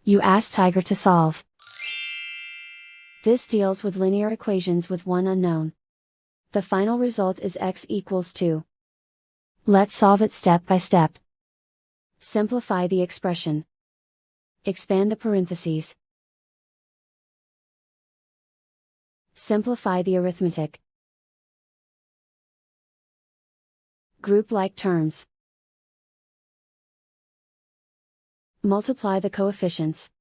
You ask Tiger to solve. This deals with linear equations with one unknown. The final result is x equals 2. Let's solve it step by step. Simplify the expression. Expand the parentheses. Simplify the arithmetic. Group like terms. Multiply the coefficients.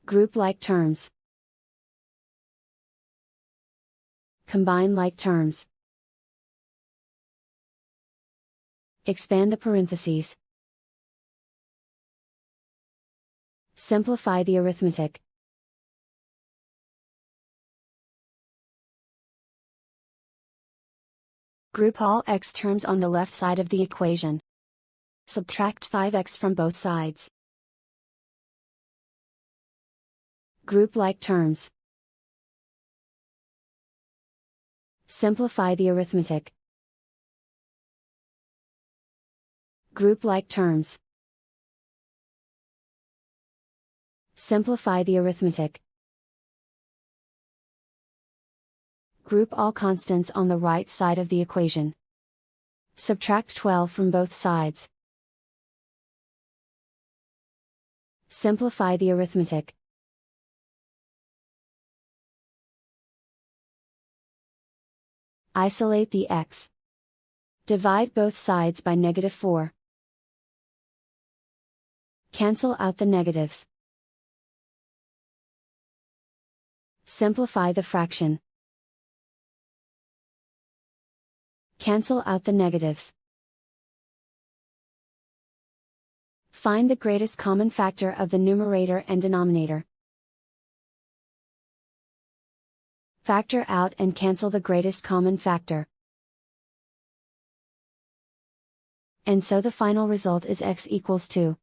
Group like terms. Combine like terms. Expand the parentheses. Simplify the arithmetic. Group all x terms on the left side of the equation. Subtract 5x from both sides. Group like terms. Simplify the arithmetic. Group like terms. Simplify the arithmetic. Group all constants on the right side of the equation. Subtract 12 from both sides. Simplify the arithmetic. Isolate the x. Divide both sides by -4. Cancel out the negatives. Simplify the fraction. Cancel out the negatives. Find the greatest common factor of the numerator and denominator. Factor out and cancel the greatest common factor. And so the final result is x equals 2.